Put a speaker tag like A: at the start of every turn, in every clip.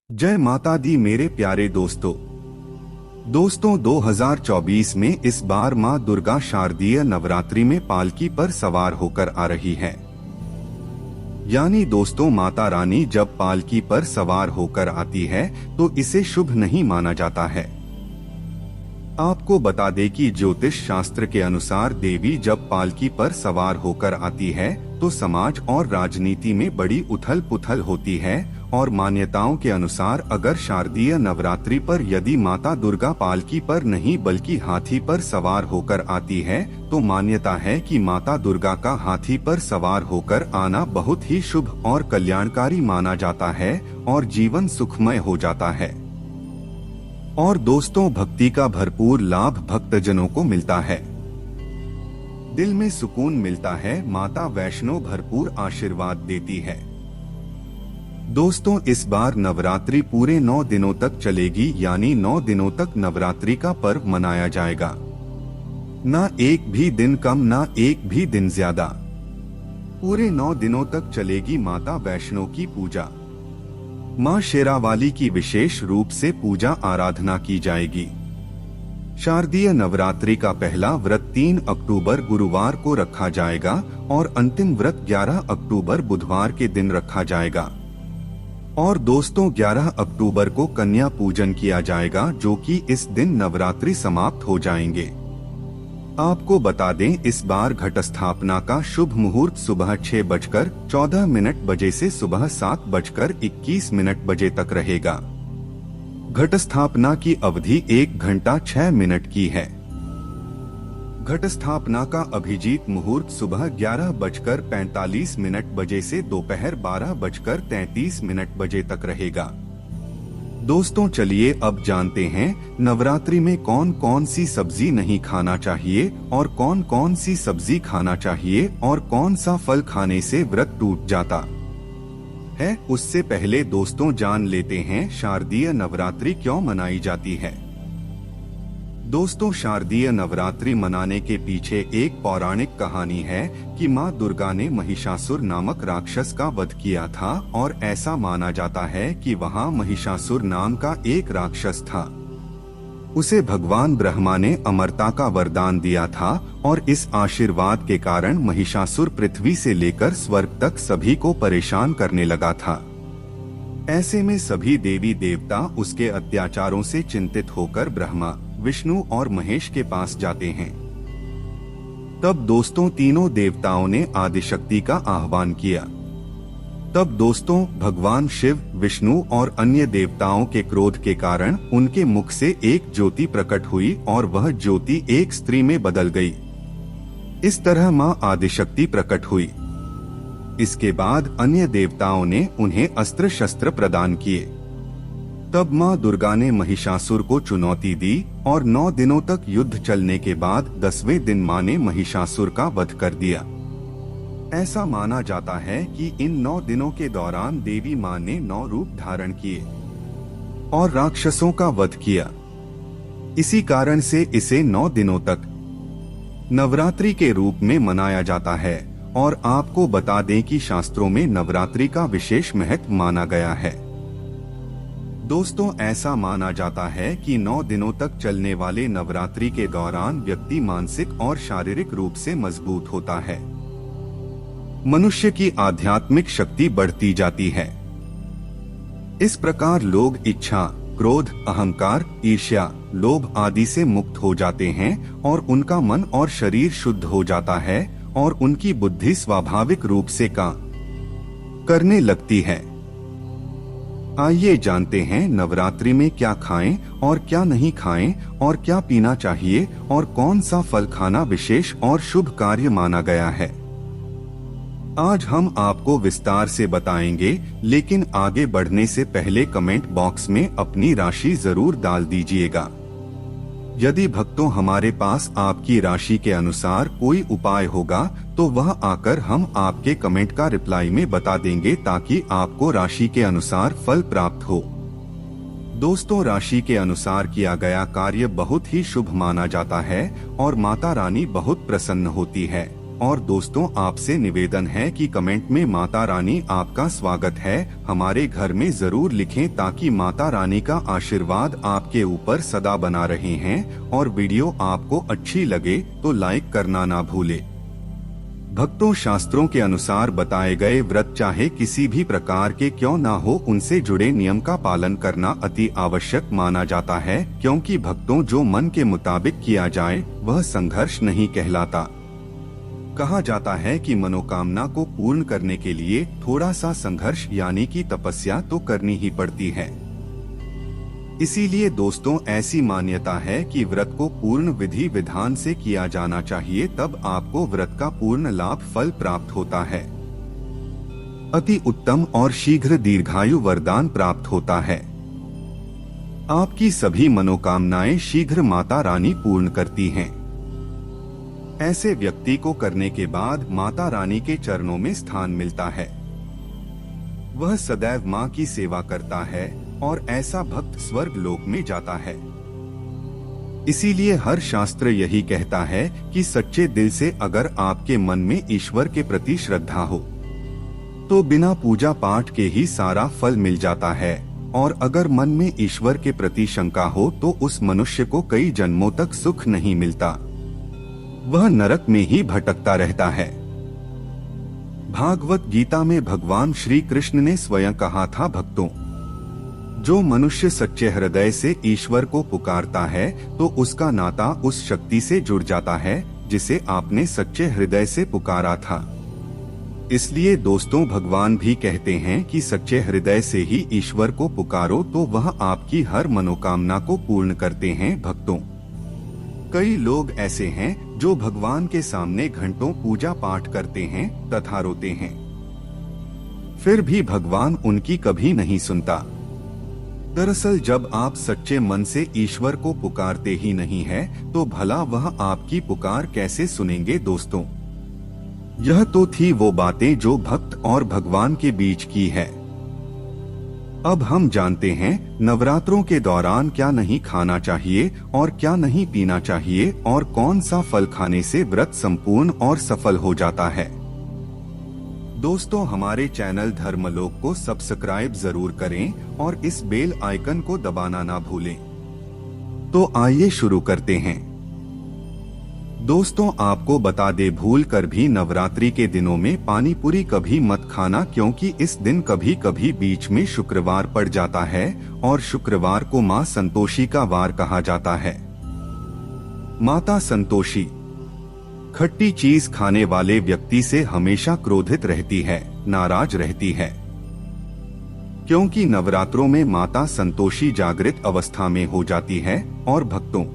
A: जय माता दी मेरे प्यारे दोस्तों 2024 में इस बार माँ दुर्गा शारदीय नवरात्रि में पालकी पर सवार होकर आ रही है। यानी दोस्तों माता रानी जब पालकी पर सवार होकर आती है तो इसे शुभ नहीं माना जाता है। आपको बता दें कि ज्योतिष शास्त्र के अनुसार देवी जब पालकी पर सवार होकर आती है तो समाज और राजनीति में बड़ी उथल पुथल होती है और मान्यताओं के अनुसार अगर शारदीय नवरात्रि पर यदि माता दुर्गा पालकी पर नहीं बल्कि हाथी पर सवार होकर आती है तो मान्यता है कि माता दुर्गा का हाथी पर सवार होकर आना बहुत ही शुभ और कल्याणकारी माना जाता है और जीवन सुखमय हो जाता है। और दोस्तों भक्ति का भरपूर लाभ भक्तजनों को मिलता है, दिल में सुकून मिलता है, माता वैष्णो भरपूर आशीर्वाद देती है। दोस्तों इस बार नवरात्रि पूरे 9 दिनों तक चलेगी, यानी 9 दिनों तक नवरात्रि का पर्व मनाया जाएगा। ना एक भी दिन कम ना एक भी दिन ज्यादा, पूरे 9 दिनों तक चलेगी माता वैष्णो की पूजा। माँ शेरावाली की विशेष रूप से पूजा आराधना की जाएगी। शारदीय नवरात्रि का पहला व्रत 3 अक्टूबर गुरुवार को रखा जाएगा और अंतिम व्रत 11 अक्टूबर बुधवार के दिन रखा जाएगा। और दोस्तों 11 अक्टूबर को कन्या पूजन किया जाएगा, जो कि इस दिन नवरात्रि समाप्त हो जाएंगे। आपको बता दें इस बार घट स्थापना का शुभ मुहूर्त सुबह 6:14 बजे से सुबह 7:21 बजे तक रहेगा। घट स्थापना की अवधि 1 घंटा 6 मिनट की है। घट स्थापना का अभिजीत मुहूर्त सुबह 11:45 बजे से दोपहर 12:33 बजे तक रहेगा। दोस्तों चलिए अब जानते हैं नवरात्रि में कौन कौन सी सब्जी नहीं खाना चाहिए और कौन कौन सी सब्जी खाना चाहिए और कौन सा फल खाने से व्रत टूट जाता है। उससे पहले दोस्तों जान लेते हैं शारदीय नवरात्रि क्यों मनाई जाती है। दोस्तों शारदीय नवरात्रि मनाने के पीछे एक पौराणिक कहानी है कि माँ दुर्गा ने महिषासुर नामक राक्षस का वध किया था और ऐसा माना जाता है कि वहाँ महिषासुर नाम का एक राक्षस था। उसे भगवान ब्रह्मा ने अमरता का वरदान दिया था और इस आशीर्वाद के कारण महिषासुर पृथ्वी से लेकर स्वर्ग तक सभी को परेशान करने लगा था। ऐसे में सभी देवी देवता उसके अत्याचारों से चिंतित होकर ब्रह्मा, विष्णु और महेश के पास जाते हैं। तब दोस्तों तीनों देवताओं ने आदिशक्ति का आह्वान किया। तब दोस्तों भगवान शिव, विष्णु और अन्य देवताओं के क्रोध के कारण उनके मुख से एक ज्योति प्रकट हुई और वह ज्योति एक स्त्री में बदल गई। इस तरह माँ आदिशक्ति प्रकट हुई। इसके बाद अन्य देवताओं ने उन्हें अस्त्र शस्त्र प्रदान किए। तब माँ दुर्गा ने महिषासुर को चुनौती दी और 9 दिनों तक युद्ध चलने के बाद 10वें दिन माँ ने महिषासुर का वध कर दिया। ऐसा माना जाता है कि इन 9 दिनों के दौरान देवी माँ ने 9 रूप धारण किए और राक्षसों का वध किया। इसी कारण से इसे 9 दिनों तक नवरात्रि के रूप में मनाया जाता है। और आपको बता दें कि शास्त्रों में नवरात्रि का विशेष महत्व माना गया है। दोस्तों ऐसा माना जाता है कि 9 दिनों तक चलने वाले नवरात्रि के दौरान व्यक्ति मानसिक और शारीरिक रूप से मजबूत होता है। मनुष्य की आध्यात्मिक शक्ति बढ़ती जाती है। इस प्रकार लोग इच्छा, क्रोध, अहंकार, ईर्ष्या, लोभ आदि से मुक्त हो जाते हैं और उनका मन और शरीर शुद्ध हो जाता है और उनकी बुद्धि स्वाभाविक रूप से काम करने लगती है। आइए जानते हैं नवरात्रि में क्या खाएं और क्या नहीं खाएं और क्या पीना चाहिए और कौन सा फल खाना विशेष और शुभ कार्य माना गया है। आज हम आपको विस्तार से बताएंगे, लेकिन आगे बढ़ने से पहले कमेंट बॉक्स में अपनी राशि जरूर डाल दीजिएगा। यदि भक्तों हमारे पास आपकी राशि के अनुसार कोई उपाय होगा तो वह आकर हम आपके कमेंट का रिप्लाई में बता देंगे, ताकि आपको राशि के अनुसार फल प्राप्त हो। दोस्तों राशि के अनुसार किया गया कार्य बहुत ही शुभ माना जाता है और माता रानी बहुत प्रसन्न होती है। और दोस्तों आपसे निवेदन है कि कमेंट में माता रानी आपका स्वागत है हमारे घर में जरूर लिखें ताकि माता रानी का आशीर्वाद आपके ऊपर सदा बना रहे हैं। और वीडियो आपको अच्छी लगे तो लाइक करना ना भूले। भक्तों, शास्त्रों के अनुसार बताए गए व्रत चाहे किसी भी प्रकार के क्यों ना हो, उनसे जुड़े नियम का पालन करना अति आवश्यक माना जाता है, क्योंकि भक्तों जो मन के मुताबिक किया जाए वह संघर्ष नहीं कहलाता। कहा जाता है कि मनोकामना को पूर्ण करने के लिए थोड़ा सा संघर्ष यानी कि तपस्या तो करनी ही पड़ती है। इसीलिए दोस्तों ऐसी मान्यता है कि व्रत को पूर्ण विधि विधान से किया जाना चाहिए, तब आपको व्रत का पूर्ण लाभ फल प्राप्त होता है। अति उत्तम और शीघ्र दीर्घायु वरदान प्राप्त होता है। आपकी सभी मनोकामनाएं शीघ्र माता रानी पूर्ण करती हैं। ऐसे व्यक्ति को करने के बाद माता रानी के चरणों में स्थान मिलता है। वह सदैव मां की सेवा करता है और ऐसा भक्त स्वर्ग लोक में जाता है। इसीलिए हर शास्त्र यही कहता है कि सच्चे दिल से अगर आपके मन में ईश्वर के प्रति श्रद्धा हो तो बिना पूजा पाठ के ही सारा फल मिल जाता है, और अगर मन में ईश्वर के प्रति शंका हो तो उस मनुष्य को कई जन्मों तक सुख नहीं मिलता, वह नरक में ही भटकता रहता है। भागवत गीता में भगवान श्री कृष्ण ने स्वयं कहा था, भक्तों, जो मनुष्य सच्चे हृदय से ईश्वर को पुकारता है तो उसका नाता उस शक्ति से जुड़ जाता है जिसे आपने सच्चे हृदय से पुकारा था। इसलिए दोस्तों भगवान भी कहते हैं कि सच्चे हृदय से ही ईश्वर को पुकारो तो वह आपकी हर मनोकामना को पूर्ण करते हैं। भक्तों, कई लोग ऐसे हैं जो भगवान के सामने घंटों पूजा पाठ करते हैं तथा रोते हैं, फिर भी भगवान उनकी कभी नहीं सुनता। दरअसल जब आप सच्चे मन से ईश्वर को पुकारते ही नहीं हैं, तो भला वह आपकी पुकार कैसे सुनेंगे। दोस्तों, यह तो थी वो बातें जो भक्त और भगवान के बीच की है। अब हम जानते हैं नवरात्रों के दौरान क्या नहीं खाना चाहिए और क्या नहीं पीना चाहिए, और कौन सा फल खाने से व्रत संपूर्ण और सफल हो जाता है। दोस्तों, हमारे चैनल धर्मलोक को सब्सक्राइब जरूर करें और इस बेल आइकन को दबाना ना भूलें। तो आइए शुरू करते हैं। दोस्तों, आपको बता दे, भूल कर भी नवरात्रि के दिनों में पानी पूरी कभी मत खाना, क्योंकि इस दिन कभी कभी बीच में शुक्रवार पड़ जाता है और शुक्रवार को मां संतोषी का वार कहा जाता है। माता संतोषी खट्टी चीज खाने वाले व्यक्ति से हमेशा क्रोधित रहती है, नाराज रहती है, क्योंकि नवरात्रों में माता संतोषी जागृत अवस्था में हो जाती है। और भक्तों,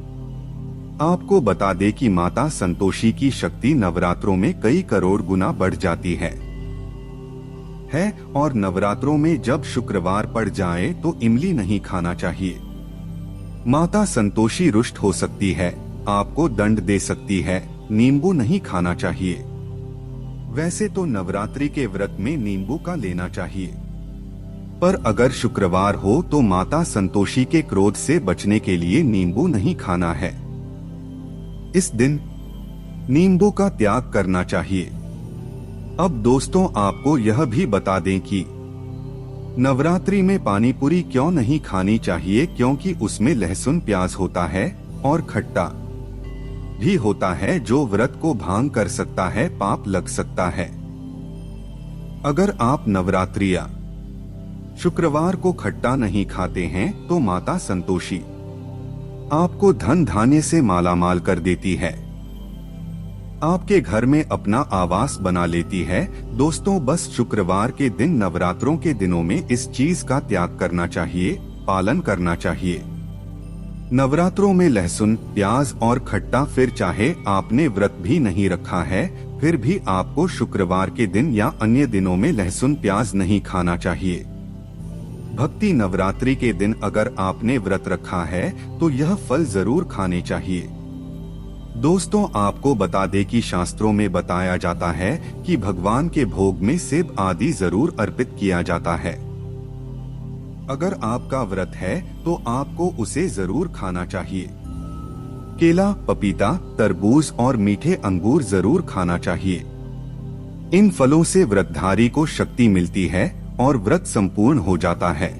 A: आपको बता दे कि माता संतोषी की शक्ति नवरात्रों में कई करोड़ गुना बढ़ जाती है। और नवरात्रों में जब शुक्रवार पड़ जाए तो इमली नहीं खाना चाहिए। माता संतोषी रुष्ट हो सकती है, आपको दंड दे सकती है। नींबू नहीं खाना चाहिए। वैसे तो नवरात्रि के व्रत में नींबू का लेना चाहिए, पर अगर शुक्रवार हो तो माता संतोषी के क्रोध से बचने के लिए नींबू नहीं खाना है। इस दिन नींबू का त्याग करना चाहिए। अब दोस्तों, आपको यह भी बता दें कि नवरात्रि में पानी पूरी क्यों नहीं खानी चाहिए, क्योंकि उसमें लहसुन प्याज होता है और खट्टा भी होता है, जो व्रत को भंग कर सकता है, पाप लग सकता है। अगर आप नवरात्रि या शुक्रवार को खट्टा नहीं खाते हैं तो माता संतोषी आपको धन धान्य से मालामाल कर देती है, आपके घर में अपना आवास बना लेती है। दोस्तों, बस शुक्रवार के दिन नवरात्रों के दिनों में इस चीज का त्याग करना चाहिए, पालन करना चाहिए। नवरात्रों में लहसुन, प्याज और खट्टा, फिर चाहे आपने व्रत भी नहीं रखा है, फिर भी आपको शुक्रवार के दिन या अन्य दिनों में लहसुन प्याज नहीं खाना चाहिए। भक्ति नवरात्रि के दिन अगर आपने व्रत रखा है तो यह फल जरूर खाने चाहिए। दोस्तों, आपको बता दें कि शास्त्रों में बताया जाता है कि भगवान के भोग में सेब आदि जरूर अर्पित किया जाता है। अगर आपका व्रत है तो आपको उसे जरूर खाना चाहिए, केला, पपीता, तरबूज और मीठे अंगूर जरूर खाना चाहिए। इन फलों से व्रतधारी को शक्ति मिलती है और व्रत संपूर्ण हो जाता है।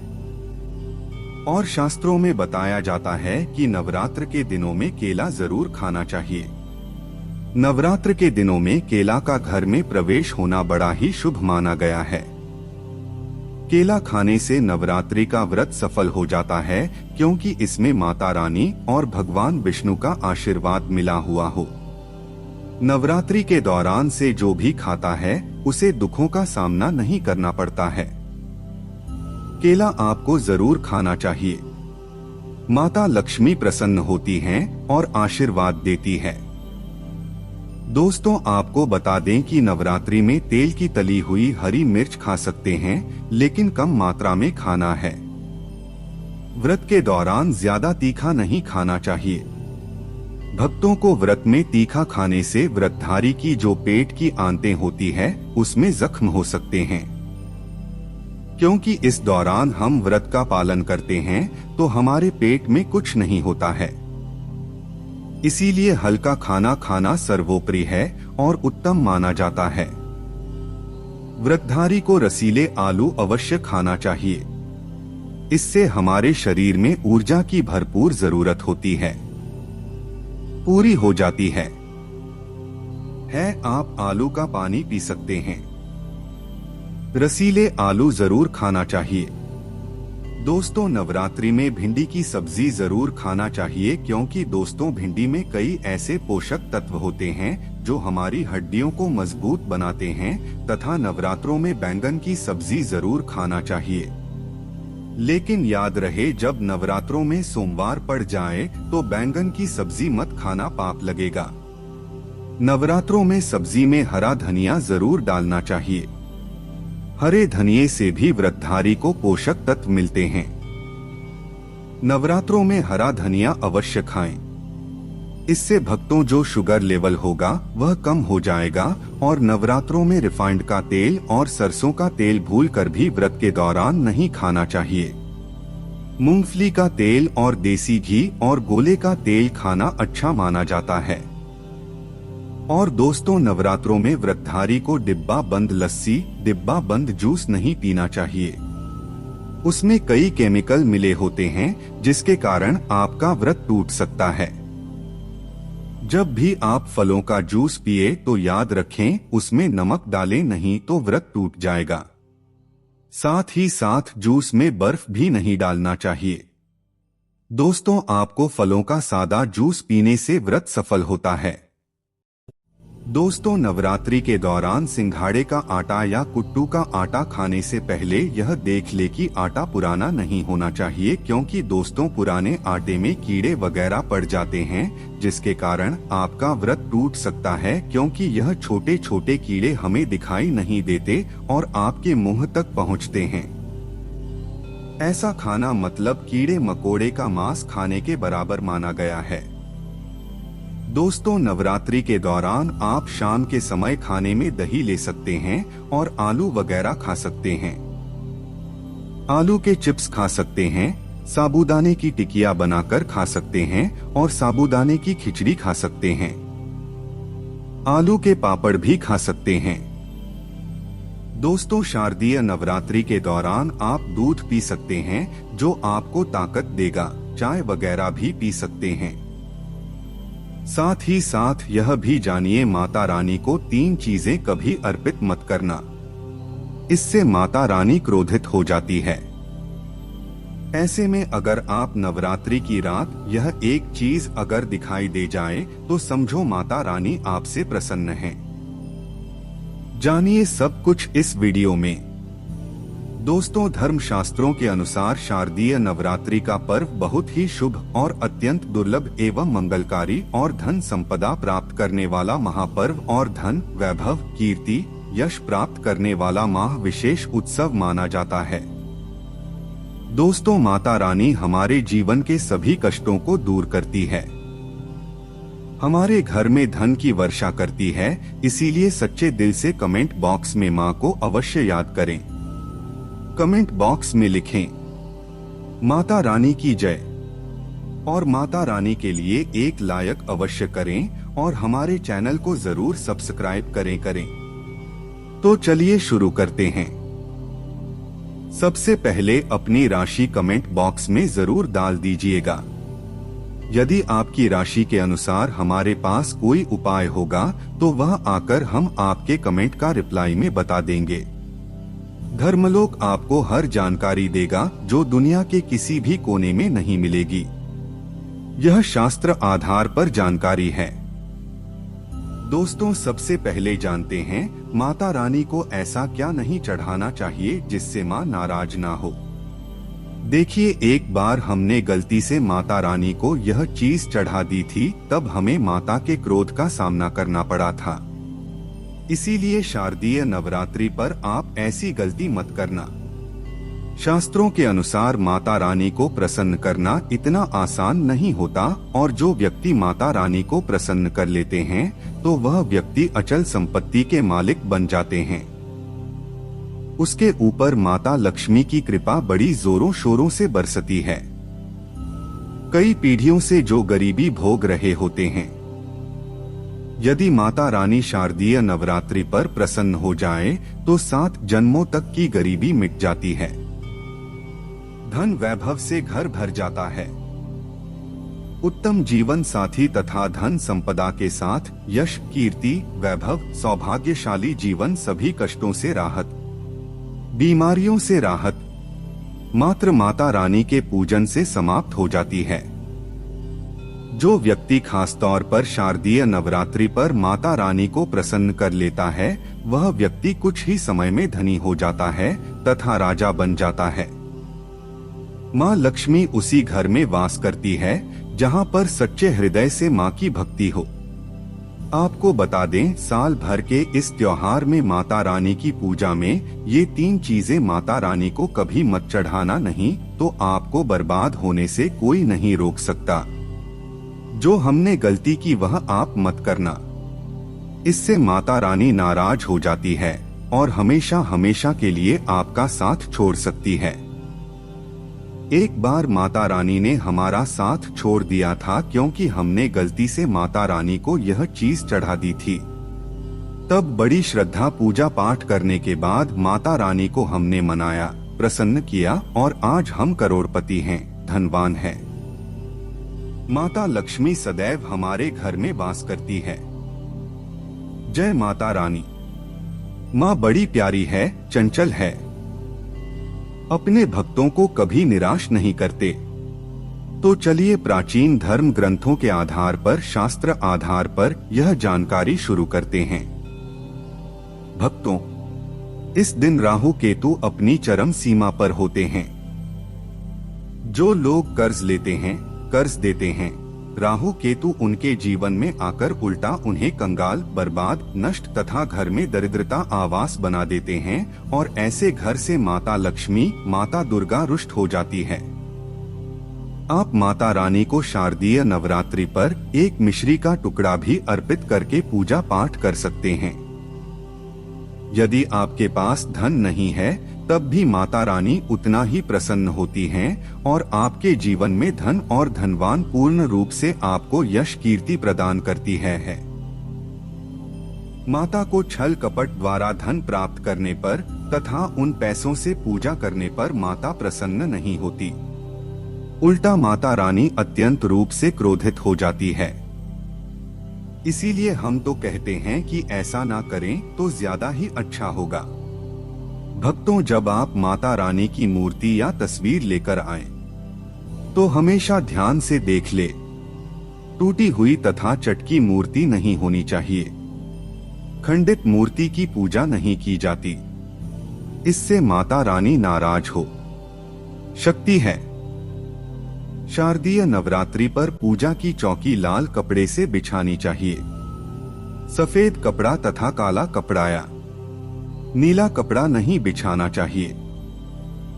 A: और शास्त्रों में बताया जाता है कि नवरात्र के दिनों में केला जरूर खाना चाहिए। नवरात्र के दिनों में केला का घर में प्रवेश होना बड़ा ही शुभ माना गया है। केला खाने से नवरात्रि का व्रत सफल हो जाता है, क्योंकि इसमें माता रानी और भगवान विष्णु का आशीर्वाद मिला हुआ हो। नवरात्रि के दौरान से जो भी खाता है उसे दुखों का सामना नहीं करना पड़ता है। केला आपको जरूर खाना चाहिए। माता लक्ष्मी प्रसन्न होती हैं और आशीर्वाद देती है। दोस्तों, आपको बता दें कि नवरात्रि में तेल की तली हुई हरी मिर्च खा सकते हैं, लेकिन कम मात्रा में खाना है। व्रत के दौरान ज्यादा तीखा नहीं खाना चाहिए। भक्तों को व्रत में तीखा खाने से व्रतधारी की जो पेट की आंतें होती है उसमें जख्म हो सकते हैं। क्योंकि इस दौरान हम व्रत का पालन करते हैं तो हमारे पेट में कुछ नहीं होता है। इसीलिए हल्का खाना खाना सर्वोपरि है और उत्तम माना जाता है। व्रतधारी को रसीले आलू अवश्य खाना चाहिए। इससे हमारे शरीर में ऊर्जा की भरपूर जरूरत होती है, पूरी हो जाती है। आप आलू का पानी पी सकते हैं। रसीले आलू जरूर खाना चाहिए। दोस्तों, नवरात्रि में भिंडी की सब्जी जरूर खाना चाहिए, क्योंकि दोस्तों भिंडी में कई ऐसे पोषक तत्व होते हैं जो हमारी हड्डियों को मजबूत बनाते हैं, तथा नवरात्रों में बैंगन की सब्जी जरूर खाना चाहिए। लेकिन याद रहे, जब नवरात्रों में सोमवार पड़ जाए तो बैंगन की सब्जी मत खाना, पाप लगेगा। नवरात्रों में सब्जी में हरा धनिया जरूर डालना चाहिए। हरे धनिये से भी व्रतधारी को पोषक तत्व मिलते हैं। नवरात्रों में हरा धनिया अवश्य खाएं। इससे भक्तों जो शुगर लेवल होगा वह कम हो जाएगा। और नवरात्रों में रिफाइंड का तेल और सरसों का तेल भूलकर भी व्रत के दौरान नहीं खाना चाहिए। मूंगफली का तेल और देसी घी और गोले का तेल खाना अच्छा माना जाता है। और दोस्तों, नवरात्रों में व्रतधारी को डिब्बा बंद लस्सी, डिब्बा बंद जूस नहीं पीना चाहिए। उसमें कई केमिकल मिले होते हैं जिसके कारण आपका व्रत टूट सकता है। जब भी आप फलों का जूस पिए तो याद रखें उसमें नमक डालें, नहीं तो व्रत टूट जाएगा। साथ ही साथ जूस में बर्फ भी नहीं डालना चाहिए। दोस्तों, आपको फलों का सादा जूस पीने से व्रत सफल होता है। दोस्तों, नवरात्रि के दौरान सिंघाड़े का आटा या कुट्टू का आटा खाने से पहले यह देख ले कि आटा पुराना नहीं होना चाहिए, क्योंकि दोस्तों पुराने आटे में कीड़े वगैरह पड़ जाते हैं, जिसके कारण आपका व्रत टूट सकता है। क्योंकि यह छोटे छोटे कीड़े हमें दिखाई नहीं देते और आपके मुंह तक पहुंचते हैं। ऐसा खाना मतलब कीड़े मकोड़े का मांस खाने के बराबर माना गया है। दोस्तों, नवरात्रि के दौरान आप शाम के समय खाने में दही ले सकते हैं और आलू वगैरह खा सकते हैं। आलू के चिप्स खा सकते हैं, साबूदाने की टिकिया बनाकर खा सकते हैं और साबूदाने की खिचड़ी खा सकते हैं। आलू के पापड़ भी खा सकते हैं। दोस्तों, शारदीय नवरात्रि के दौरान आप दूध पी सकते हैं जो आपको ताकत देगा। चाय वगैरह भी पी सकते हैं। साथ ही साथ यह भी जानिए, माता रानी को 3 चीजें कभी अर्पित मत करना, इससे माता रानी क्रोधित हो जाती है। ऐसे में अगर आप नवरात्रि की रात यह एक चीज अगर दिखाई दे जाए तो समझो माता रानी आपसे प्रसन्न है। जानिए सब कुछ इस वीडियो में। दोस्तों, धर्मशास्त्रों के अनुसार शारदीय नवरात्रि का पर्व बहुत ही शुभ और अत्यंत दुर्लभ एवं मंगलकारी और धन संपदा प्राप्त करने वाला महापर्व और धन, वैभव, कीर्ति, यश प्राप्त करने वाला माह विशेष उत्सव माना जाता है। दोस्तों, माता रानी हमारे जीवन के सभी कष्टों को दूर करती है, हमारे घर में धन की वर्षा करती है। इसीलिए सच्चे दिल से कमेंट बॉक्स में मां को अवश्य याद करें। कमेंट बॉक्स में लिखें, माता रानी की जय। और माता रानी के लिए एक लायक अवश्य करें और हमारे चैनल को जरूर सब्सक्राइब करें। तो चलिए शुरू करते हैं। सबसे पहले अपनी राशि कमेंट बॉक्स में जरूर डाल दीजिएगा। यदि आपकी राशि के अनुसार हमारे पास कोई उपाय होगा तो वह आकर हम आपके कमेंट का रिप्लाई में बता देंगे। धर्मलोक आपको हर जानकारी देगा जो दुनिया के किसी भी कोने में नहीं मिलेगी। यह शास्त्र आधार पर जानकारी है। दोस्तों, सबसे पहले जानते हैं माता रानी को ऐसा क्या नहीं चढ़ाना चाहिए जिससे मां नाराज ना हो। देखिए, एक बार हमने गलती से माता रानी को यह चीज चढ़ा दी थी, तब हमें माता के क्रोध का सामना करना पड़ा था। इसीलिए शारदीय नवरात्रि पर आप ऐसी गलती मत करना। शास्त्रों के अनुसार माता रानी को प्रसन्न करना इतना आसान नहीं होता, और जो व्यक्ति माता रानी को प्रसन्न कर लेते हैं तो वह व्यक्ति अचल संपत्ति के मालिक बन जाते हैं। उसके ऊपर माता लक्ष्मी की कृपा बड़ी जोरों शोरों से बरसती है। कई पीढ़ियों से जो गरीबी भोग रहे होते हैं, यदि माता रानी शारदीय नवरात्रि पर प्रसन्न हो जाए तो 7 जन्मों तक की गरीबी मिट जाती है। धन वैभव से घर भर जाता है। उत्तम जीवन साथी तथा धन संपदा के साथ यश, कीर्ति, वैभव, सौभाग्यशाली जीवन, सभी कष्टों से राहत, बीमारियों से राहत मात्र माता रानी के पूजन से समाप्त हो जाती है। जो व्यक्ति खास तौर पर शारदीय नवरात्रि पर माता रानी को प्रसन्न कर लेता है, वह व्यक्ति कुछ ही समय में धनी हो जाता है तथा राजा बन जाता है। माँ लक्ष्मी उसी घर में वास करती है जहाँ पर सच्चे हृदय से माँ की भक्ति हो। आपको बता दें, साल भर के इस त्योहार में माता रानी की पूजा में ये 3 चीजें माता रानी को कभी मत चढ़ाना, नहीं तो आपको बर्बाद होने से कोई नहीं रोक सकता। जो हमने गलती की वह आप मत करना। इससे माता रानी नाराज हो जाती है और हमेशा हमेशा के लिए आपका साथ छोड़ सकती है। एक बार माता रानी ने हमारा साथ छोड़ दिया था क्योंकि हमने गलती से माता रानी को यह चीज चढ़ा दी थी। तब बड़ी श्रद्धा पूजा पाठ करने के बाद माता रानी को हमने मनाया, प्रसन्न किया और आज हम करोड़पति हैं, धनवान हैं। माता लक्ष्मी सदैव हमारे घर में वास करती है। जय माता रानी। माँ बड़ी प्यारी है, चंचल है, अपने भक्तों को कभी निराश नहीं करते। तो चलिए प्राचीन धर्म ग्रंथों के आधार पर, शास्त्र आधार पर यह जानकारी शुरू करते हैं। भक्तों, इस दिन राहु केतु अपनी चरम सीमा पर होते हैं। जो लोग कर्ज लेते हैं, कर्ज देते हैं, राहु केतु उनके जीवन में आकर उल्टा उन्हें कंगाल, बर्बाद, नष्ट तथा घर में दरिद्रता आवास बना देते हैं और ऐसे घर से माता लक्ष्मी, माता दुर्गा रुष्ट हो जाती है। आप माता रानी को शारदीय नवरात्रि पर एक मिश्री का टुकड़ा भी अर्पित करके पूजा पाठ कर सकते हैं। यदि आपके पास धन नहीं है तब भी माता रानी उतना ही प्रसन्न होती हैं और आपके जीवन में धन और धनवान पूर्ण रूप से आपको यश, कीर्ति प्रदान करती है। माता को छल कपट द्वारा धन प्राप्त करने पर तथा उन पैसों से पूजा करने पर माता प्रसन्न नहीं होती। उल्टा माता रानी अत्यंत रूप से क्रोधित हो जाती है। इसीलिए हम तो कहते हैं कि ऐसा ना करें तो ज्यादा ही अच्छा होगा। भक्तों, जब आप माता रानी की मूर्ति या तस्वीर लेकर आएं, तो हमेशा ध्यान से देख ले। टूटी हुई तथा चटकी मूर्ति नहीं होनी चाहिए। खंडित मूर्ति की पूजा नहीं की जाती, इससे माता रानी नाराज हो सकती है। शारदीय नवरात्रि पर पूजा की चौकी लाल कपड़े से बिछानी चाहिए। सफेद कपड़ा तथा काला कपड़ा या नीला कपड़ा नहीं बिछाना चाहिए।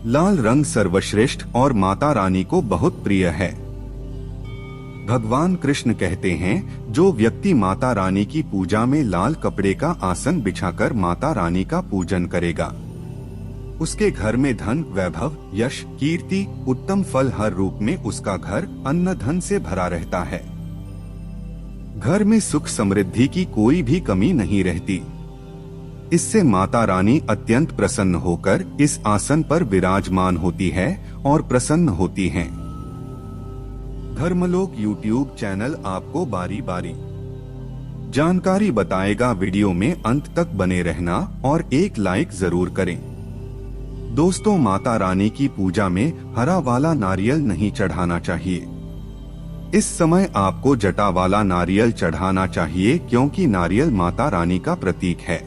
A: लाल रंग सर्वश्रेष्ठ और माता रानी को बहुत प्रिय है। भगवान कृष्ण कहते हैं, जो व्यक्ति माता रानी की पूजा में लाल कपड़े का आसन बिछाकर माता रानी का पूजन करेगा, उसके घर में धन, वैभव, यश, कीर्ति, उत्तम फल, हर रूप में उसका घर अन्न धन से भरा रहता है। घर में सुख समृद्धि की कोई भी कमी नहीं रहती। इससे माता रानी अत्यंत प्रसन्न होकर इस आसन पर विराजमान होती है और प्रसन्न होती हैं। धर्मलोक यूट्यूब चैनल आपको बारी बारी जानकारी बताएगा। वीडियो में अंत तक बने रहना और एक लाइक जरूर करें। दोस्तों, माता रानी की पूजा में हरा वाला नारियल नहीं चढ़ाना चाहिए। इस समय आपको जटा वाला नारियल चढ़ाना चाहिए, क्योंकि नारियल माता रानी का प्रतीक है।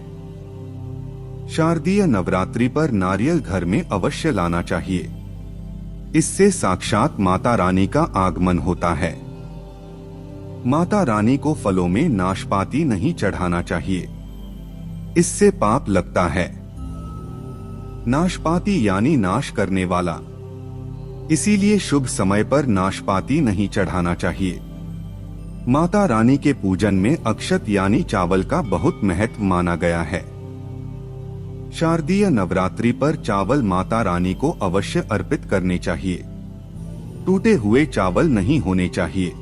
A: शारदीय नवरात्रि पर नारियल घर में अवश्य लाना चाहिए। इससे साक्षात माता रानी का आगमन होता है। माता रानी को फलों में नाशपाती नहीं चढ़ाना चाहिए, इससे पाप लगता है। नाशपाती यानी नाश करने वाला, इसीलिए शुभ समय पर नाशपाती नहीं चढ़ाना चाहिए। माता रानी के पूजन में अक्षत यानी चावल का बहुत महत्व माना गया है। शारदीय नवरात्रि पर चावल माता रानी को अवश्य अर्पित करने चाहिए। टूटे हुए चावल नहीं होने चाहिए,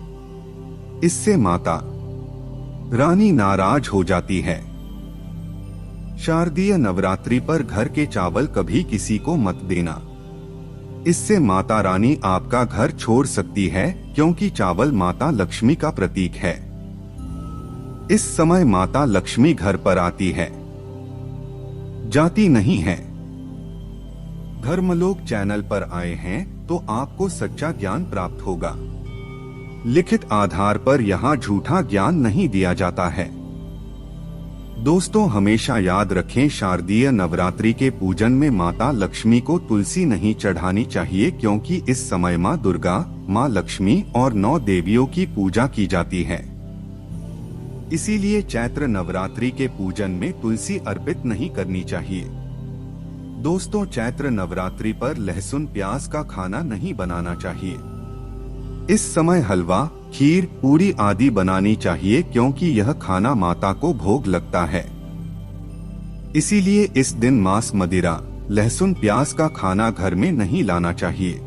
A: इससे माता रानी नाराज हो जाती है। शारदीय नवरात्रि पर घर के चावल कभी किसी को मत देना, इससे माता रानी आपका घर छोड़ सकती है, क्योंकि चावल माता लक्ष्मी का प्रतीक है। इस समय माता लक्ष्मी घर पर आती है, जाती नहीं है। धर्मलोक चैनल पर आए हैं तो आपको सच्चा ज्ञान प्राप्त होगा। लिखित आधार पर यहाँ झूठा ज्ञान नहीं दिया जाता है। दोस्तों, हमेशा याद रखें, शारदीय नवरात्रि के पूजन में माता लक्ष्मी को तुलसी नहीं चढ़ानी चाहिए, क्योंकि इस समय माँ दुर्गा, माँ लक्ष्मी और 9 देवियों की पूजा की जाती है। इसीलिए चैत्र नवरात्रि के पूजन में तुलसी अर्पित नहीं करनी चाहिए। दोस्तों, चैत्र नवरात्रि पर लहसुन प्याज का खाना नहीं बनाना चाहिए। इस समय हलवा, खीर, पूरी आदि बनानी चाहिए, क्योंकि यह खाना माता को भोग लगता है। इसीलिए इस दिन मांस, मदिरा, लहसुन प्याज का खाना घर में नहीं लाना चाहिए।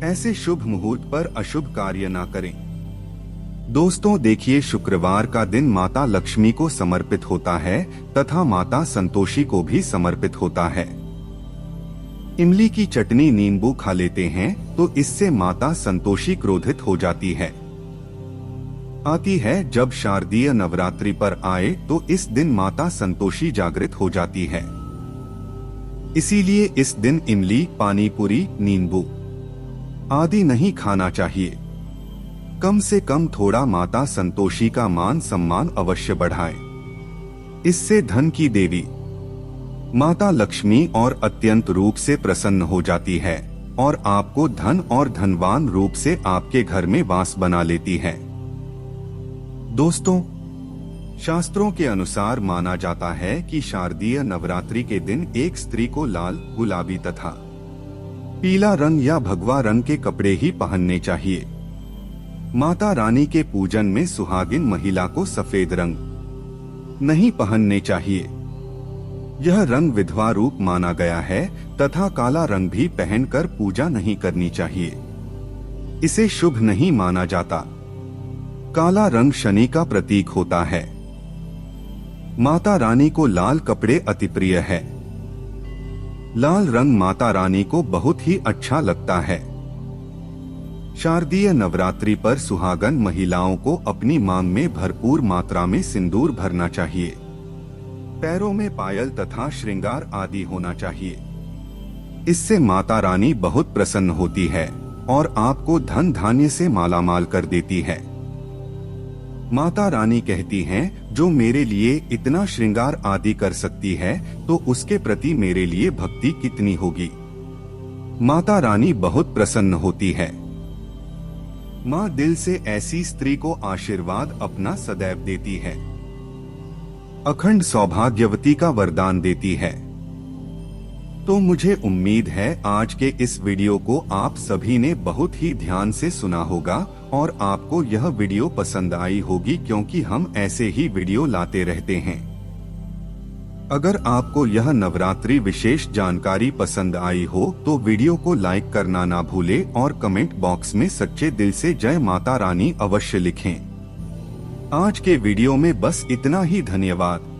A: ऐसे शुभ मुहूर्त पर अशुभ कार्य न करें। दोस्तों, देखिए, शुक्रवार का दिन माता लक्ष्मी को समर्पित होता है तथा माता संतोषी को भी समर्पित होता है। इमली की चटनी, नींबू खा लेते हैं तो इससे माता संतोषी क्रोधित हो जाती है। आती है जब शारदीय नवरात्रि पर आए तो इस दिन माता संतोषी जागृत हो जाती है। इसीलिए इस दिन इमली, पानी पूरी, नींबू आदि नहीं खाना चाहिए। कम से कम थोड़ा माता संतोषी का मान सम्मान अवश्य बढ़ाएं। इससे धन की देवी माता लक्ष्मी और अत्यंत रूप से प्रसन्न हो जाती है और आपको धन और धनवान रूप से आपके घर में वास बना लेती है। दोस्तों, शास्त्रों के अनुसार माना जाता है कि शारदीय नवरात्रि के दिन एक स्त्री को लाल, गुलाबी तथा पीला रंग या भगवा रंग के कपड़े ही पहनने चाहिए। माता रानी के पूजन में सुहागिन महिला को सफेद रंग नहीं पहनने चाहिए। यह रंग विधवा रूप माना गया है तथा काला रंग भी पहनकर पूजा नहीं करनी चाहिए। इसे शुभ नहीं माना जाता। काला रंग शनि का प्रतीक होता है। माता रानी को लाल कपड़े अति प्रिय है। लाल रंग माता रानी को बहुत ही अच्छा लगता है। शारदीय नवरात्रि पर सुहागन महिलाओं को अपनी मांग में भरपूर मात्रा में सिंदूर भरना चाहिए। पैरों में पायल तथा श्रृंगार आदि होना चाहिए। इससे माता रानी बहुत प्रसन्न होती है और आपको धन धान्य से मालामाल कर देती है। माता रानी कहती हैं, जो मेरे लिए इतना श्रृंगार आदि कर सकती है तो उसके प्रति मेरे लिए भक्ति कितनी होगी। माता रानी बहुत प्रसन्न होती है। माँ दिल से ऐसी स्त्री को आशीर्वाद अपना सदैव देती है। अखंड सौभाग्यवती का वरदान देती है। तो मुझे उम्मीद है आज के इस वीडियो को आप सभी ने बहुत ही ध्यान से सुना होगा और आपको यह वीडियो पसंद आई होगी, क्योंकि हम ऐसे ही वीडियो लाते रहते हैं। अगर आपको यह नवरात्रि विशेष जानकारी पसंद आई हो तो वीडियो को लाइक करना ना भूले और कमेंट बॉक्स में सच्चे दिल से जय माता रानी अवश्य लिखें। आज के वीडियो में बस इतना ही। धन्यवाद।